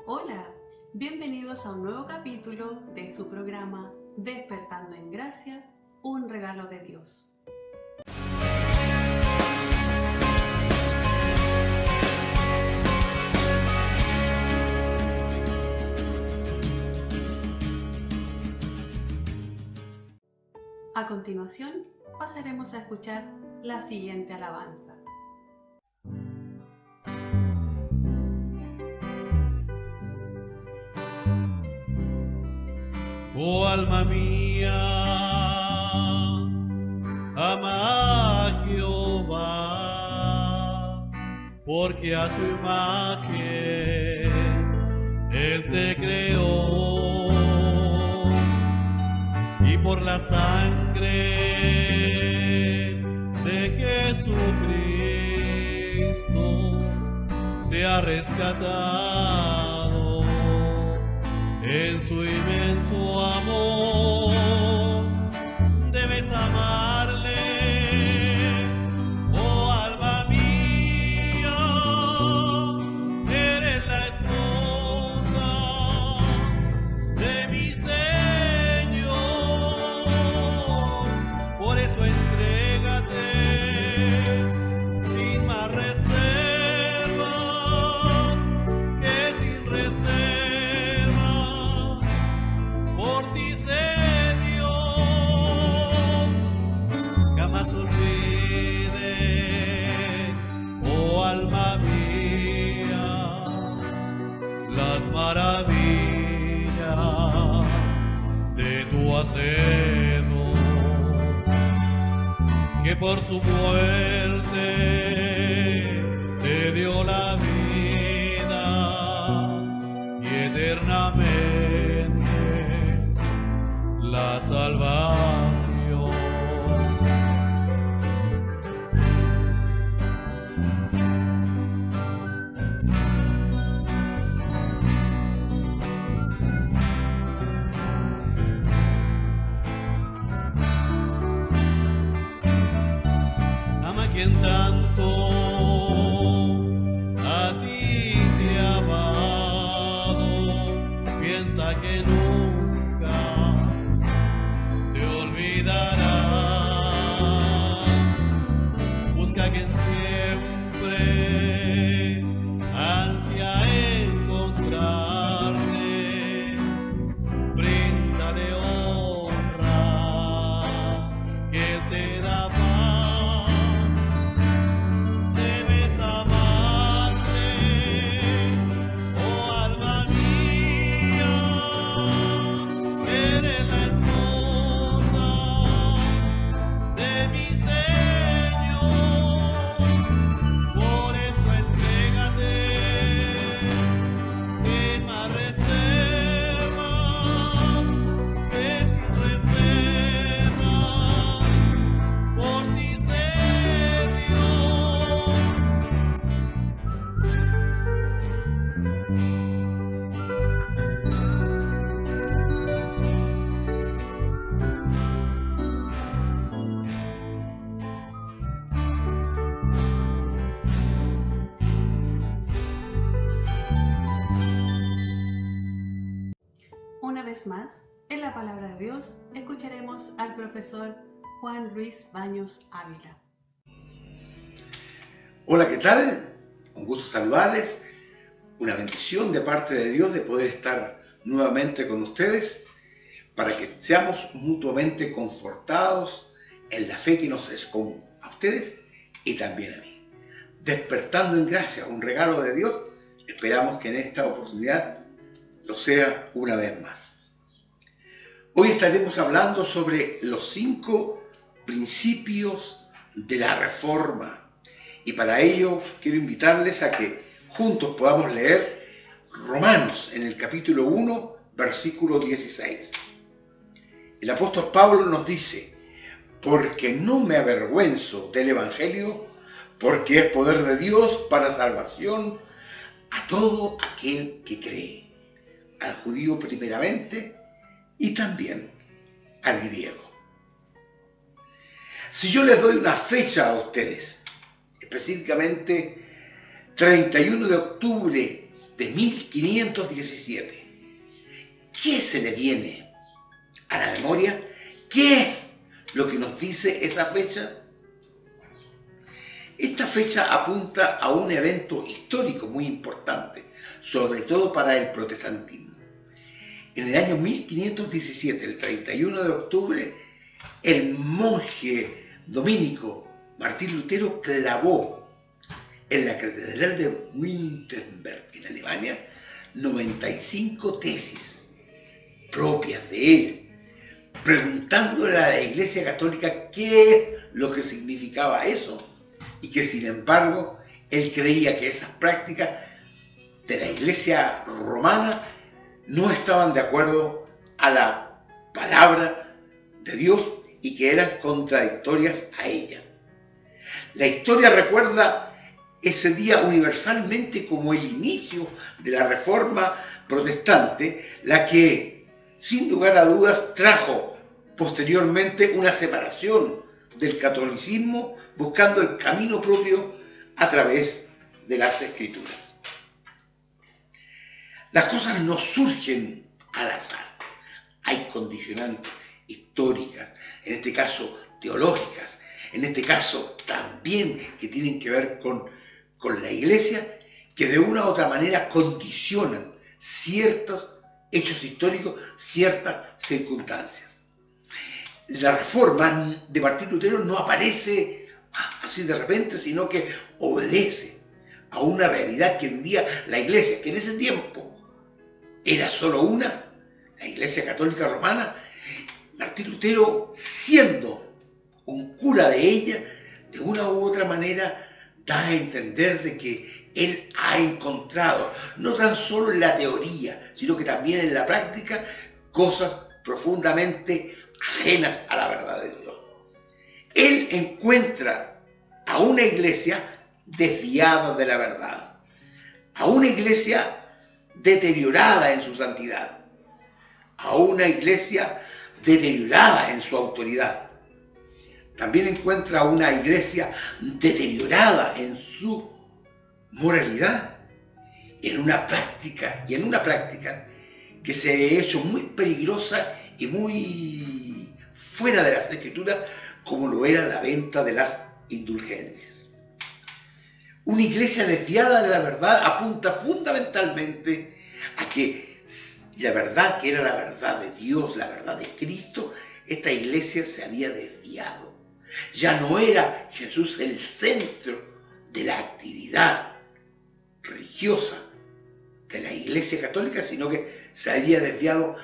Hola, bienvenidos a un nuevo capítulo de su programa Despertando en Gracia, un regalo de Dios. A continuación, pasaremos a escuchar la siguiente alabanza. Oh alma mía, ama a Jehová, porque a su imagen Él te creó, y por la sangre de Jesucristo te ha rescatado en su inmenso amor. Debes amarle, oh alma mía, eres la esposa de mi Señor, por eso entrégate sin más reserva, que sin reserva por ti se dio. Jamás olvides, oh alma mía, las maravillas de tu hacedor, que por su muerte te dio la vida y eternamente la salvación. Ama quien tanto a ti te ha amado, piensa que nunca te olvidará. Busca quien siempre ansia encontrarte, bríndale honra, que Él te da paz. Debes amarle, oh alma mía, eres la esposa de mi Señor, por eso entrégate sin más reserva, que sin reserva por ti se dio. Una vez más, en la palabra de Dios, escucharemos al profesor Juan Luis Baños Ávila. Hola, ¿qué tal? Un gusto saludarles. Una bendición de parte de Dios de poder estar nuevamente con ustedes para que seamos mutuamente confortados en la fe que nos es común a ustedes y también a mí. Despertando en gracia, un regalo de Dios, esperamos que en esta oportunidad lo sea una vez más. Hoy estaremos hablando sobre los 5 principios de la Reforma. Y para ello quiero invitarles a que juntos podamos leer Romanos en el capítulo 1, versículo 16. El apóstol Pablo nos dice: porque no me avergüenzo del Evangelio, porque es poder de Dios para salvación a todo aquel que cree, al judío primeramente y también al griego. Si yo les doy una fecha a ustedes, específicamente 31 de octubre de 1517. ¿Qué se le viene a la memoria? ¿Qué es lo que nos dice esa fecha? Esta fecha apunta a un evento histórico muy importante, sobre todo para el protestantismo. En el año 1517, el 31 de octubre, el monje dominico Martín Lutero clavó en la catedral de Wittenberg, en Alemania, 95 tesis propias de él, preguntándole a la Iglesia Católica qué es lo que significaba eso, y que sin embargo él creía que esas prácticas de la Iglesia romana no estaban de acuerdo a la palabra de Dios y que eran contradictorias a ella. La historia recuerda ese día universalmente como el inicio de la Reforma protestante, la que, sin lugar a dudas, trajo posteriormente una separación del catolicismo, buscando el camino propio a través de las Escrituras. Las cosas no surgen al azar. Hay condicionantes históricas, en este caso teológicas, en este caso también que tienen que ver con la Iglesia, que de una u otra manera condicionan ciertos hechos históricos, ciertas circunstancias. La Reforma de Martín Lutero no aparece así de repente, sino que obedece a una realidad que vivía la Iglesia, que en ese tiempo era solo una, la Iglesia Católica Romana. Martín Lutero, siendo un cura de ella, de una u otra manera da a entender de que él ha encontrado, no tan solo en la teoría, sino que también en la práctica, cosas profundamente ajenas a la verdad de Dios. Él encuentra a una iglesia desviada de la verdad, a una iglesia deteriorada en su santidad, a una iglesia deteriorada en su autoridad. También encuentra a una iglesia deteriorada en su moralidad, en una práctica que se ha hecho muy peligrosa y muy fuera de las Escrituras, como lo era la venta de las indulgencias. Una iglesia desviada de la verdad apunta fundamentalmente a que la verdad, que era la verdad de Dios, la verdad de Cristo, esta iglesia se había desviado. Ya no era Jesús el centro de la actividad religiosa de la Iglesia Católica, sino que se había desviado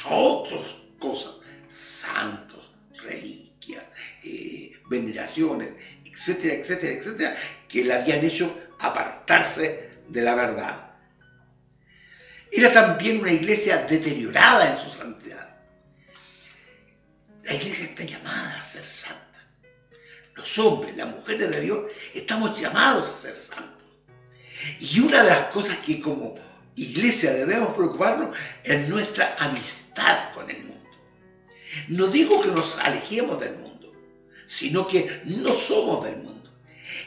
a otras cosas, santos, reliquias, veneraciones, etcétera, etcétera, etcétera, que le habían hecho apartarse de la verdad. Era también una iglesia deteriorada en su santidad. La iglesia está llamada a ser santa. Los hombres, las mujeres de Dios, estamos llamados a ser santos. Y una de las cosas que como iglesia debemos preocuparnos es nuestra amistad con el mundo. No digo que nos alejemos del mundo, sino que no somos del mundo.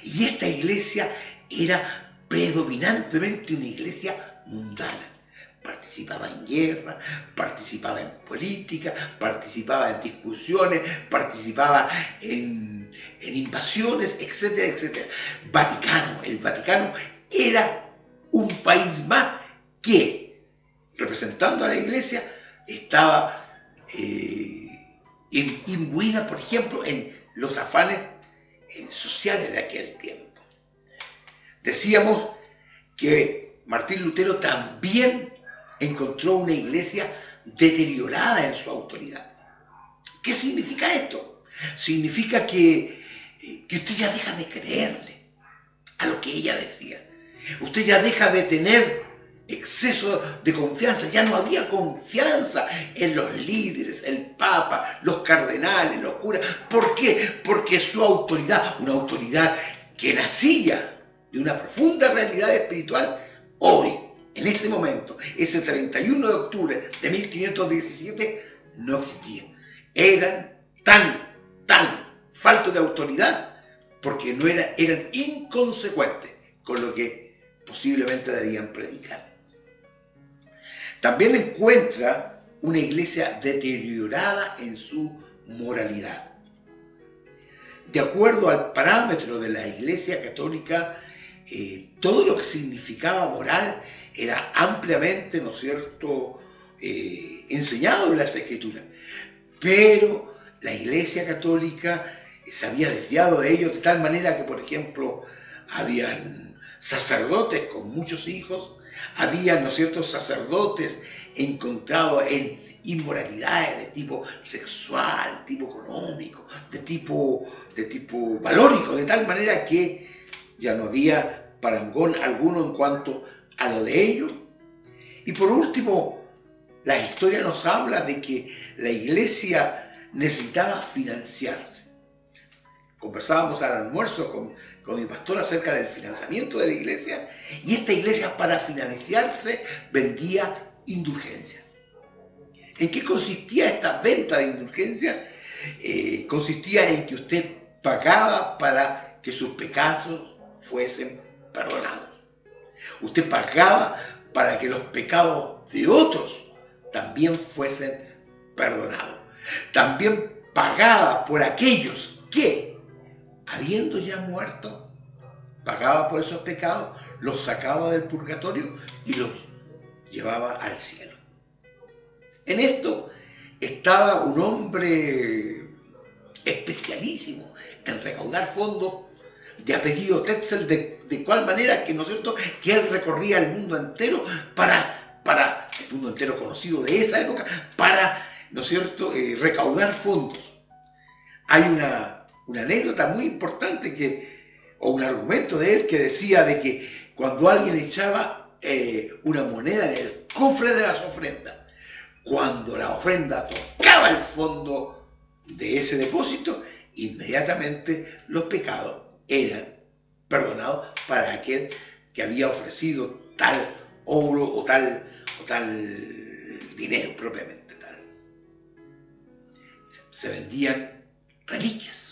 Y esta iglesia era predominantemente una iglesia mundana. Participaba en guerra, participaba en política, participaba en discusiones, participaba en invasiones, etcétera, etcétera. El Vaticano era un país más que, representando a la iglesia, estaba imbuida, por ejemplo, en los afanes sociales de aquel tiempo. Decíamos que Martín Lutero también encontró una iglesia deteriorada en su autoridad. ¿Qué significa esto? Significa que usted ya deja de creerle a lo que ella decía. Usted ya deja de tener exceso de confianza. Ya no había confianza en los líderes, el Papa, los cardenales, los curas. ¿Por qué? Porque su autoridad, una autoridad que nacía de una profunda realidad espiritual, hoy, en ese momento, ese 31 de octubre de 1517, no existía. Eran tan faltos de autoridad porque eran inconsecuentes con lo que posiblemente debían predicar. También encuentra una iglesia deteriorada en su moralidad. De acuerdo al parámetro de la Iglesia Católica, todo lo que significaba moral era ampliamente, ¿no es cierto?, enseñado en las Escrituras. Pero la Iglesia Católica se había desviado de ello de tal manera que, por ejemplo, habían sacerdotes con muchos hijos, había, ¿no es cierto?, sacerdotes encontrados en inmoralidades de tipo sexual, de tipo económico, de tipo valórico, de tal manera que ya no había parangón alguno en cuanto a lo de ello. Y por último, la historia nos habla de que la iglesia necesitaba financiarse. Conversábamos al almuerzo con mi pastor acerca del financiamiento de la iglesia, y esta iglesia, para financiarse, vendía indulgencias. ¿En qué consistía esta venta de indulgencias? Consistía en que usted pagaba para que sus pecados fuesen perdonados. Usted pagaba para que los pecados de otros también fuesen perdonados. También pagaba por aquellos que, habiendo ya muerto, pagaba por esos pecados, los sacaba del purgatorio y los llevaba al cielo. En esto estaba un hombre especialísimo en recaudar fondos, de apellido Tetzel, de cual manera que, ¿no es cierto?, que él recorría el mundo entero para el mundo entero conocido de esa época, para, ¿no es cierto?, recaudar fondos. Hay una anécdota muy importante o un argumento de él que decía de que cuando alguien echaba una moneda en el cofre de las ofrendas, cuando la ofrenda tocaba el fondo de ese depósito, inmediatamente los pecados eran perdonados para aquel que había ofrecido tal oro o tal dinero propiamente tal. Se vendían reliquias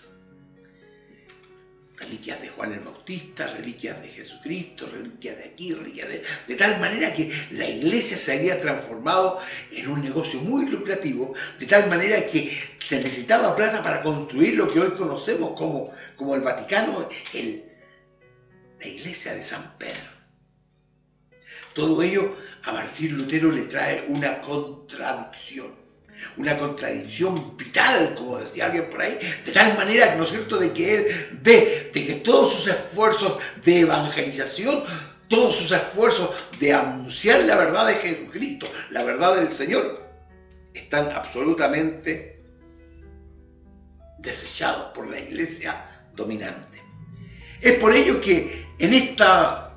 de Juan el Bautista, reliquias de Jesucristo, reliquias de aquí, reliquias de tal manera que la iglesia se había transformado en un negocio muy lucrativo, de tal manera que se necesitaba plata para construir lo que hoy conocemos como el Vaticano, la iglesia de San Pedro. Todo ello a Martín Lutero le trae una contradicción vital, como decía alguien por ahí, de tal manera, ¿no es cierto?, de que él ve de que todos sus esfuerzos de evangelización, todos sus esfuerzos de anunciar la verdad de Jesucristo, la verdad del Señor, están absolutamente desechados por la iglesia dominante. Es por ello que en esta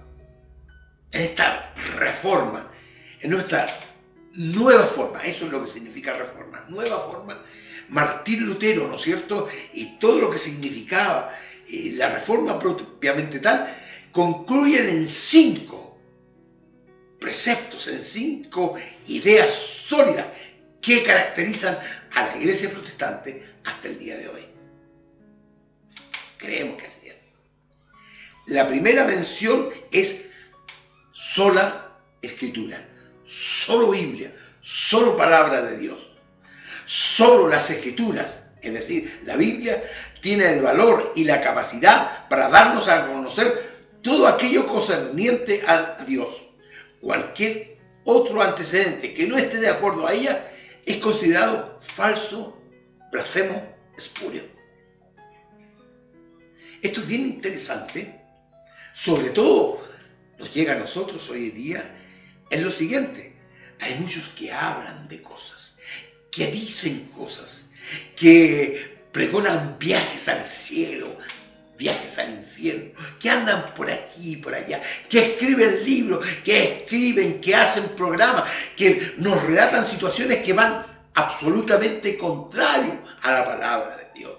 reforma, en nuestra nueva forma, eso es lo que significa reforma, nueva forma, Martín Lutero, ¿no es cierto?, y todo lo que significaba la reforma propiamente tal, concluyen en 5 preceptos, en 5 ideas sólidas que caracterizan a la iglesia protestante hasta el día de hoy. Creemos que así es. La primera mención es sola escritura, solo Biblia, solo palabra de Dios. Solo las escrituras, es decir, la Biblia, tiene el valor y la capacidad para darnos a conocer todo aquello concerniente a Dios. Cualquier otro antecedente que no esté de acuerdo a ella es considerado falso, blasfemo, espurio. Esto es bien interesante, sobre todo nos llega a nosotros hoy en día en lo siguiente: hay muchos que hablan de cosas, que dicen cosas, que pregonan viajes al cielo, viajes al infierno, que andan por aquí y por allá, que escriben libros, que hacen programas, que nos relatan situaciones que van absolutamente contrario a la palabra de Dios.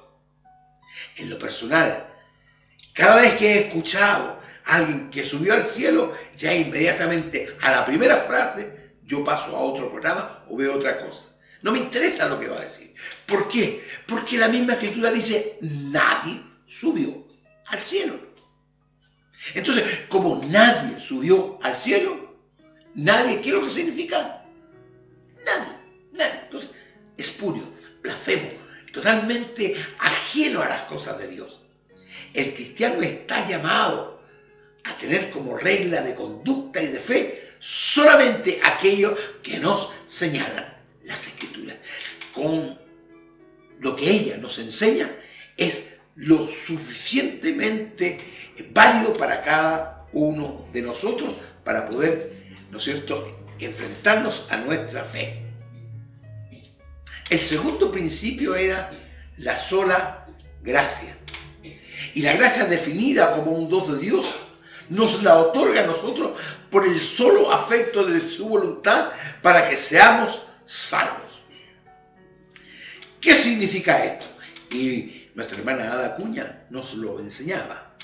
En lo personal, cada vez que he escuchado a alguien que subió al cielo, ya inmediatamente a la primera frase yo paso a otro programa o veo otra cosa. No me interesa lo que va a decir. ¿Por qué? Porque la misma escritura dice: nadie subió al cielo. Entonces, como nadie subió al cielo, nadie, ¿qué es lo que significa? espurios, blasfemos, totalmente ajeno a las cosas de Dios. El cristiano está llamado a tener como regla de conducta y de fe solamente aquello que nos señalan las Escrituras. Con lo que ella nos enseña es lo suficientemente válido para cada uno de nosotros para poder, ¿no es cierto?, enfrentarnos a nuestra fe. El segundo principio era la sola gracia. Y la gracia definida como un don de Dios nos la otorga a nosotros por el solo afecto de su voluntad para que seamos salvos. ¿Qué significa esto? Y nuestra hermana Ada Acuña nos lo enseñaba.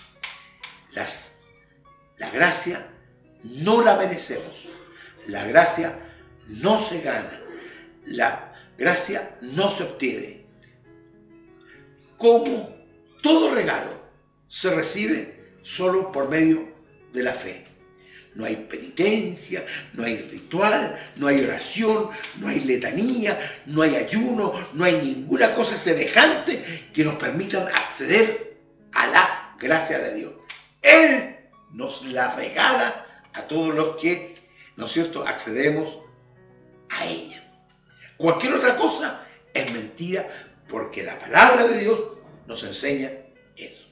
La gracia no la merecemos. La gracia no se gana. La gracia no se obtiene. Como todo regalo se recibe solo por medio de la fe. No hay penitencia, no hay ritual, no hay oración, no hay letanía, no hay ayuno, no hay ninguna cosa semejante que nos permitan acceder a la gracia de Dios. Él nos la regala a todos los que, ¿no es cierto?, accedemos a ella. Cualquier otra cosa es mentira porque la palabra de Dios nos enseña eso.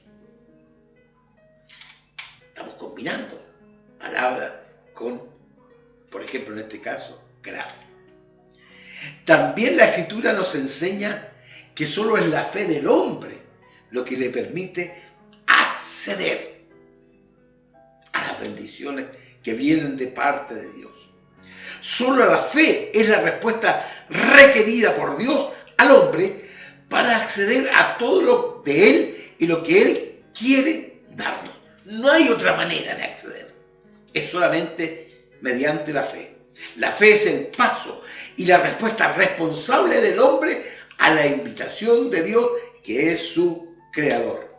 Estamos combinando palabra con, por ejemplo, en este caso, gracia. También la Escritura nos enseña que solo es la fe del hombre lo que le permite acceder a las bendiciones que vienen de parte de Dios. Solo la fe es la respuesta requerida por Dios al hombre para acceder a todo lo de Él y lo que Él quiere darnos. No hay otra manera de acceder. Es solamente mediante la fe. La fe es el paso y la respuesta responsable del hombre a la invitación de Dios, que es su creador.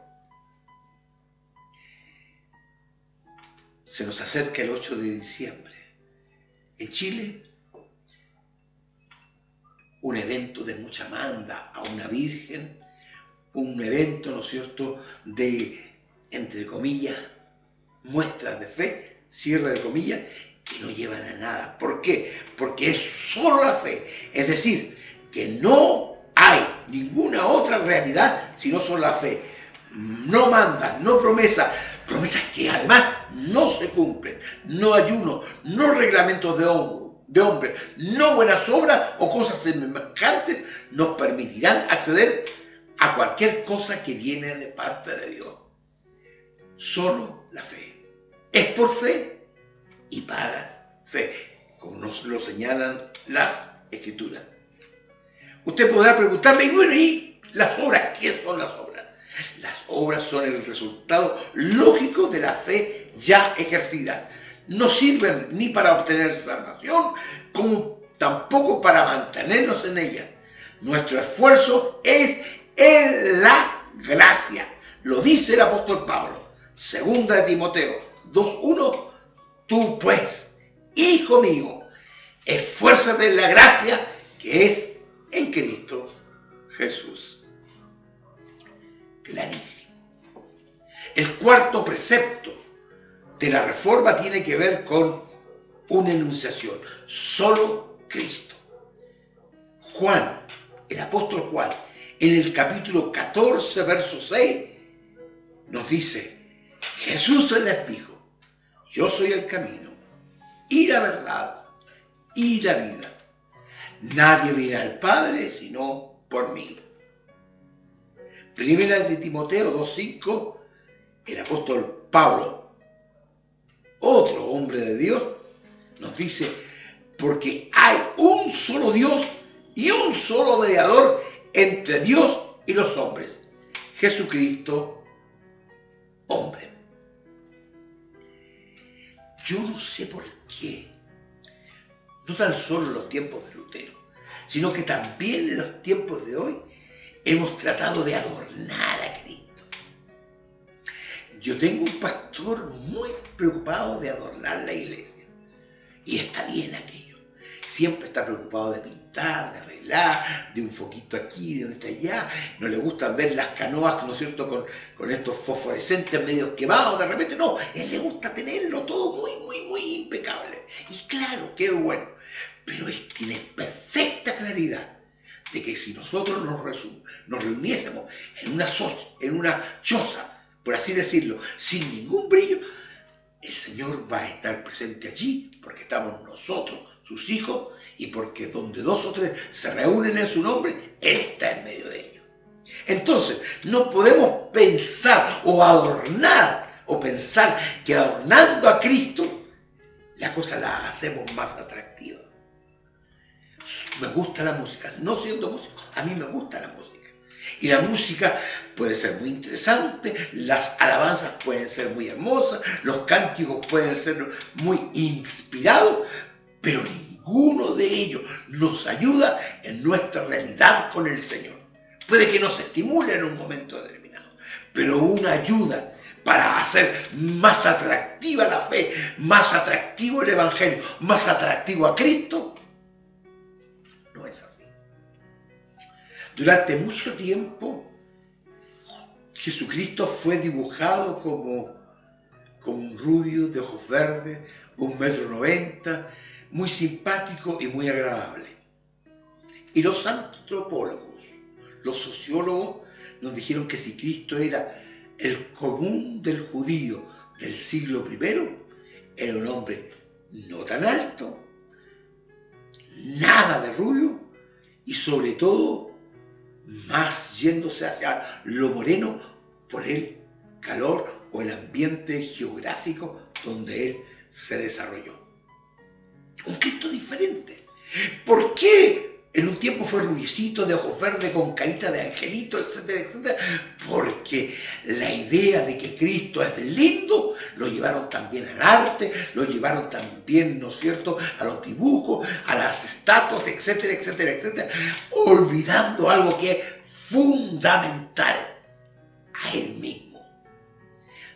Se nos acerca el 8 de diciembre. En Chile, un evento de mucha manda a una virgen, un evento, ¿no es cierto?, de, entre comillas, muestras de fe, cierre de comillas, que no llevan a nada. ¿Por qué? Porque es solo la fe. Es decir, que no hay ninguna otra realidad sino solo la fe. No manda, no promesa, promesas que además no se cumplen. No ayuno, no reglamentos de hombre, no buenas obras o cosas semejantes nos permitirán acceder a cualquier cosa que viene de parte de Dios. Solo la fe. Es por fe y para fe, como nos lo señalan las Escrituras. Usted podrá preguntarme, ¿y las obras? ¿Qué son las obras? Las obras son el resultado lógico de la fe ya ejercida. No sirven ni para obtener salvación, como tampoco para mantenernos en ella. Nuestro esfuerzo es en la gracia. Lo dice el apóstol Pablo. Segunda de Timoteo 2:1. Tú pues, hijo mío, esfuérzate en la gracia que es en Cristo Jesús. Clarísimo. El cuarto precepto de la reforma tiene que ver con una enunciación. Solo Cristo. Juan, el apóstol Juan, en el capítulo 14, verso 6, nos dice, Jesús les dijo, yo soy el camino, y la verdad, y la vida. Nadie viene al Padre sino por mí. Primera de Timoteo 2:5, el apóstol Pablo, otro hombre de Dios, nos dice, porque hay un solo Dios y un solo mediador entre Dios y los hombres, Jesucristo, hombre. Yo no sé por qué, no tan solo en los tiempos de Lutero, sino que también en los tiempos de hoy hemos tratado de adornar a Cristo. Yo tengo un pastor muy preocupado de adornar la iglesia. Y está bien aquello. siempre está preocupado de pintar, de arreglar, de un foquito aquí, de un está allá. No le gusta ver las canoas, ¿no es cierto?, con estos fosforescentes medios quemados de repente. No, a él le gusta tenerlo todo muy impecable. Y claro, qué bueno. Pero él tiene perfecta claridad de que si nosotros nos reuniésemos en una choza, por así decirlo, sin ningún brillo, el Señor va a estar presente allí porque estamos nosotros, sus hijos, y porque donde 2 o 3 se reúnen en su nombre, Él está en medio de ellos. Entonces, no podemos pensar o adornar o pensar que adornando a Cristo, la cosa la hacemos más atractiva. Me gusta la música, no siendo músico, a mí me gusta la música. Y la música puede ser muy interesante, las alabanzas pueden ser muy hermosas, los cánticos pueden ser muy inspirados, pero ninguno de ellos nos ayuda en nuestra realidad con el Señor. Puede que nos estimule en un momento determinado, pero una ayuda para hacer más atractiva la fe, más atractivo el Evangelio, más atractivo a Cristo, no es así. Durante mucho tiempo, Jesucristo fue dibujado como un rubio de ojos verdes, 1,90 m, muy simpático y muy agradable. Y los antropólogos, los sociólogos, nos dijeron que si Cristo era el común del judío del siglo I, era un hombre no tan alto, nada de rubio y sobre todo más yéndose hacia lo moreno por el calor o el ambiente geográfico donde él se desarrolló. Un Cristo diferente. ¿Por qué en un tiempo fue rubiecito, de ojos verdes, con carita de angelito, etcétera, etcétera? Porque la idea de que Cristo es lindo lo llevaron también al arte, lo llevaron también, ¿no es cierto?, a los dibujos, a las estatuas, etcétera, etcétera, etcétera, olvidando algo que es fundamental, a él mismo.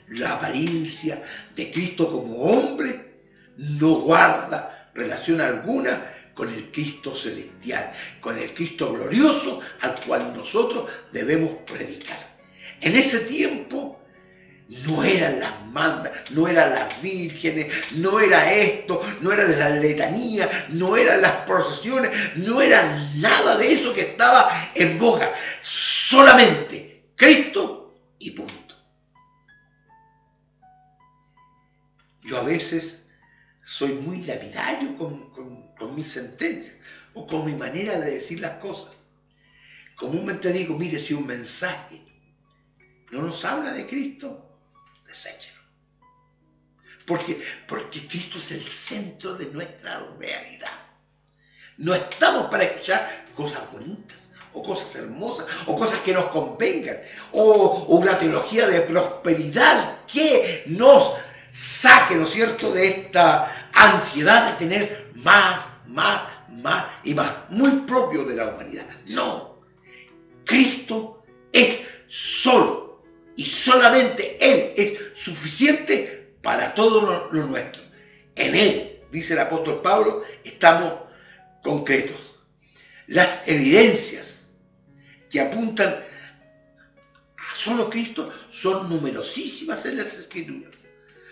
La apariencia de Cristo como hombre no guarda relación alguna con el Cristo celestial, con el Cristo glorioso al cual nosotros debemos predicar. En ese tiempo no eran las mandas, no eran las vírgenes, no era esto, no era de las letanías, no eran las procesiones, no era nada de eso que estaba en boga. Solamente Cristo y punto. Yo a veces soy muy lapidario con mis sentencias o con mi manera de decir las cosas. Comúnmente digo, mire, si un mensaje no nos habla de Cristo, deséchelo. Porque Cristo es el centro de nuestra realidad. No estamos para escuchar cosas bonitas, o cosas hermosas, o cosas que nos convengan, o una teología de prosperidad que nos saque, ¿no es cierto?, de esta ansiedad de tener más y más, muy propio de la humanidad. No, Cristo es solo y solamente Él es suficiente para todo lo nuestro. En Él, dice el apóstol Pablo, estamos concretos. Las evidencias que apuntan a solo Cristo son numerosísimas en las Escrituras.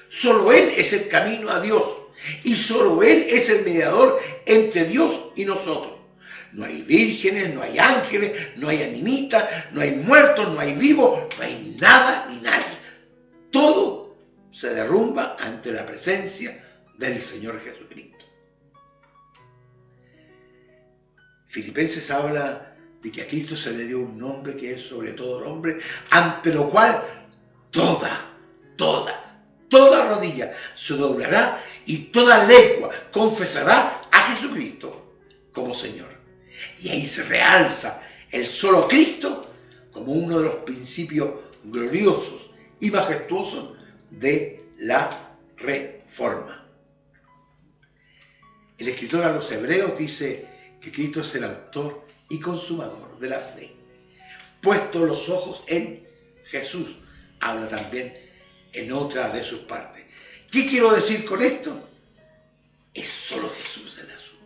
Solo Él es el camino a Dios y solo Él es el mediador entre Dios y nosotros. No hay vírgenes, no hay ángeles, no hay animitas, no hay muertos, no hay vivos, no hay nada ni nadie. Todo se derrumba ante la presencia del Señor Jesucristo. Filipenses habla de que a Cristo se le dio un nombre que es sobre todo nombre, ante lo cual toda rodilla se doblará y toda lengua confesará a Jesucristo como Señor. Y ahí se realza el solo Cristo como uno de los principios gloriosos y majestuosos de la Reforma. El escritor a los Hebreos dice que Cristo es el autor y consumador de la fe. Puesto los ojos en Jesús, habla también en otra de sus partes. ¿Qué quiero decir con esto? Es solo Jesús el asunto.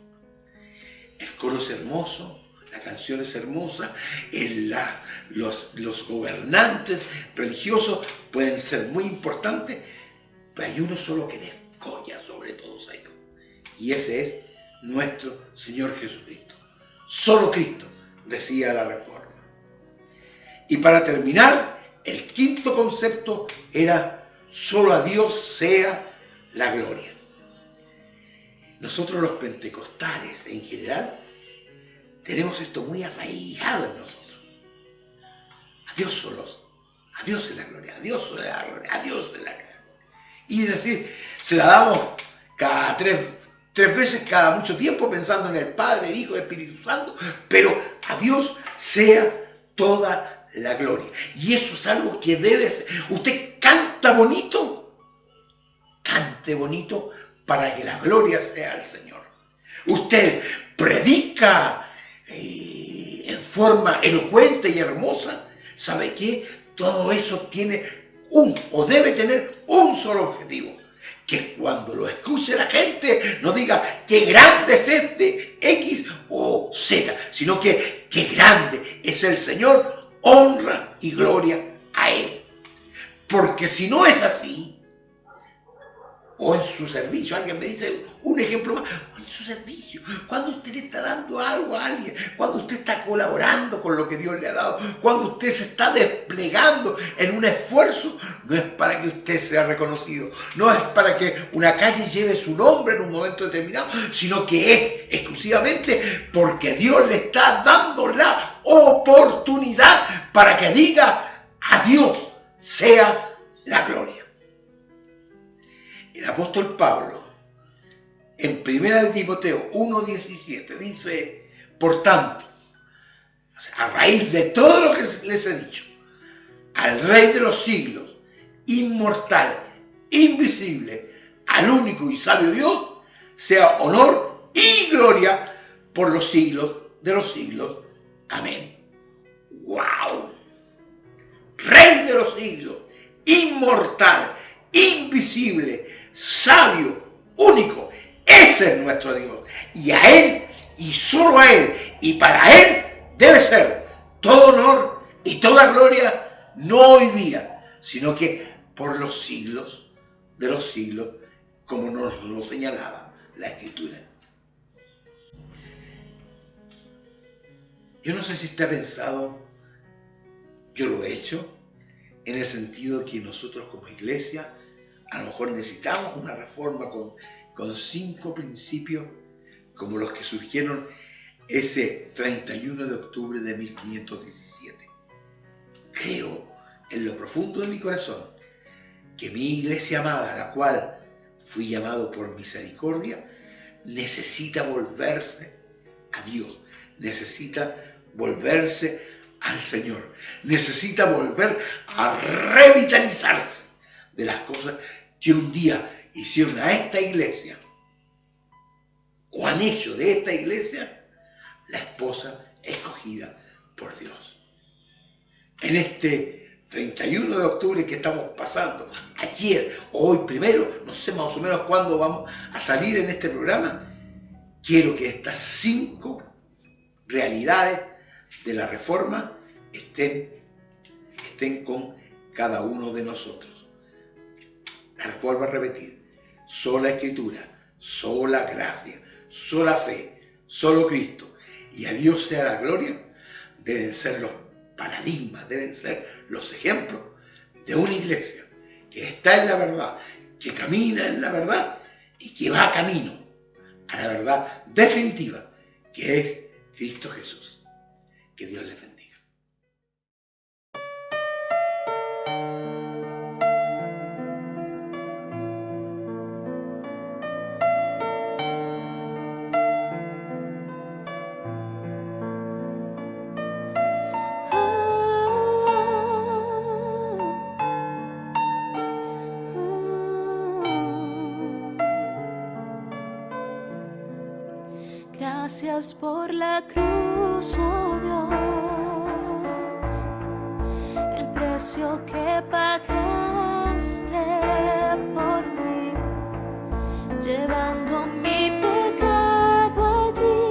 coro es hermoso, la canción es hermosa, los gobernantes religiosos pueden ser muy importantes, pero hay uno solo que descolla sobre todos ellos. Y ese es nuestro Señor Jesucristo. Solo Cristo, decía la Reforma. Y para terminar, el quinto concepto era: solo a Dios sea la gloria. Nosotros los pentecostales en general tenemos esto muy arraigado en nosotros. A Dios solos, a Dios es la gloria, a Dios es la gloria, a Dios es la gloria. Y es decir, se la damos cada tres veces cada mucho tiempo pensando en el Padre, el Hijo y el Espíritu Santo, pero a Dios sea toda la gloria. Y eso es algo que debe ser. Usted canta bonito, cante bonito para que la gloria sea al Señor. Usted predica en forma elocuente y hermosa. ¿Sabe qué? Todo eso tiene o debe tener un solo objetivo: que cuando lo escuche la gente no diga qué grande es este X o Z, sino que qué grande es el Señor, honra y gloria a Él. Porque si no es así, o en su servicio, alguien me dice un ejemplo más, o en su servicio, cuando usted le está dando algo a alguien, cuando usted está colaborando con lo que Dios le ha dado, cuando usted se está desplegando en un esfuerzo, no es para que usted sea reconocido, no es para que una calle lleve su nombre en un momento determinado, sino que es exclusivamente porque Dios le está dando la oportunidad para que diga: a Dios sea la gloria. El apóstol Pablo, en 1 Timoteo 1:17, dice: por tanto, a raíz de todo lo que les he dicho, al Rey de los siglos, inmortal, invisible, al único y sabio Dios, sea honor y gloria por los siglos de los siglos. Amén. ¡Wow! Rey de los siglos, inmortal, invisible, sabio, único. Ese es nuestro Dios. Y a Él, y solo a Él, y para Él debe ser todo honor y toda gloria, no hoy día, sino que por los siglos de los siglos, como nos lo señalaba la Escritura. Yo no sé si usted ha pensado, yo lo he hecho, en el sentido que nosotros como iglesia a lo mejor necesitamos una reforma con 5 principios como los que surgieron ese 31 de octubre de 1517. Creo en lo profundo de mi corazón que mi iglesia amada, a la cual fui llamado por misericordia, necesita volverse a Dios, necesita volverse al Señor, necesita volver a revitalizarse de las cosas que un día hicieron a esta iglesia, o han hecho de esta iglesia la esposa escogida por Dios. En este 31 de octubre que estamos pasando, ayer o hoy primero, no sé más o menos cuándo vamos a salir en este programa, quiero que estas 5 realidades de la Reforma estén con cada uno de nosotros. La vuelvo a repetir: sola Escritura, sola gracia, sola fe, solo Cristo, y a Dios sea la gloria, deben ser los paradigmas, deben ser los ejemplos de una iglesia que está en la verdad, que camina en la verdad y que va camino a la verdad definitiva, que es Cristo Jesús. Que Dios les bendiga. Gracias por la cruz, oh Dios, el precio que pagaste por mí, llevando mi pecado allí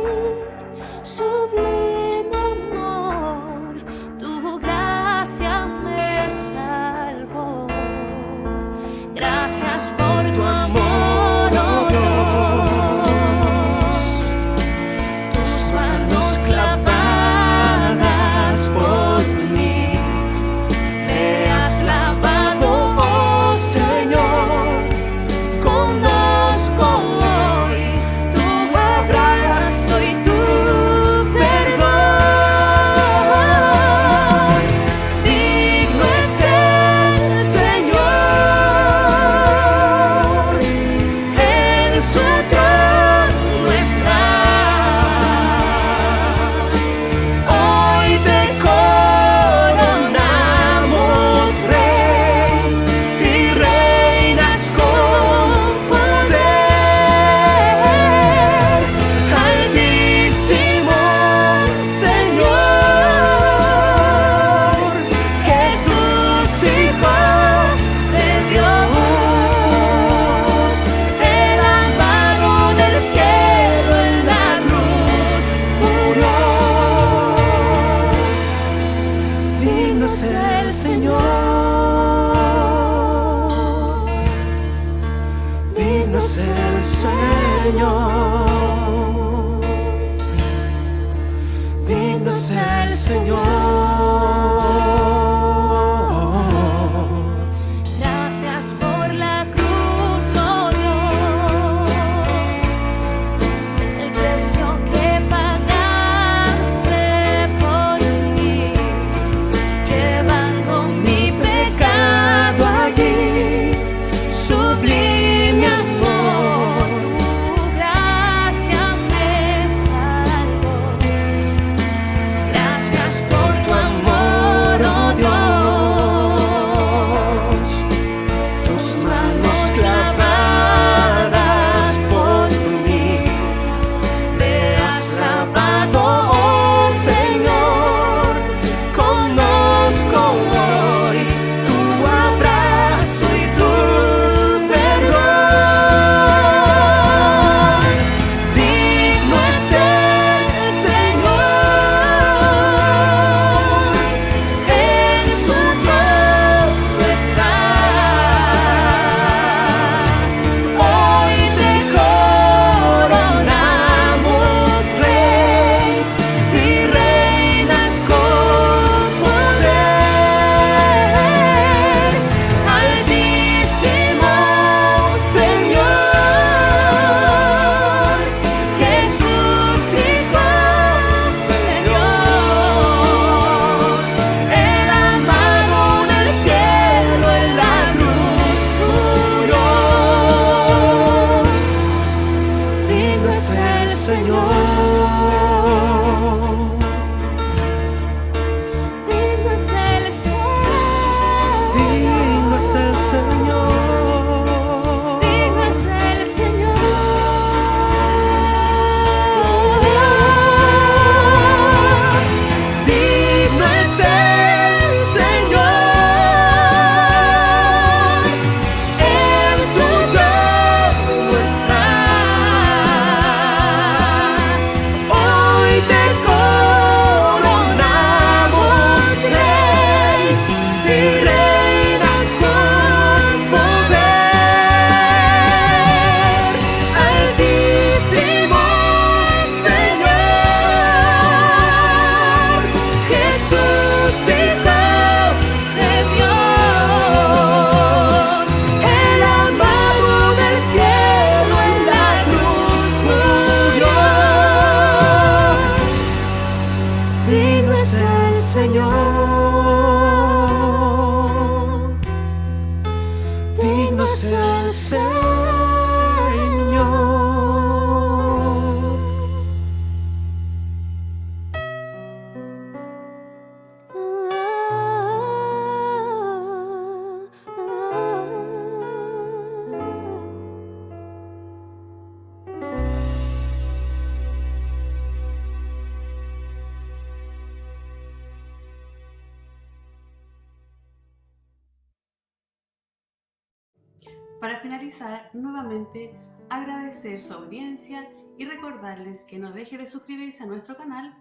Para finalizar, nuevamente agradecer su audiencia y recordarles que no deje de suscribirse a nuestro canal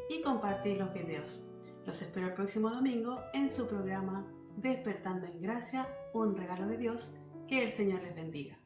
y compartir los videos. Los espero el próximo domingo en su programa Despertando en Gracia, un regalo de Dios. Que el Señor les bendiga.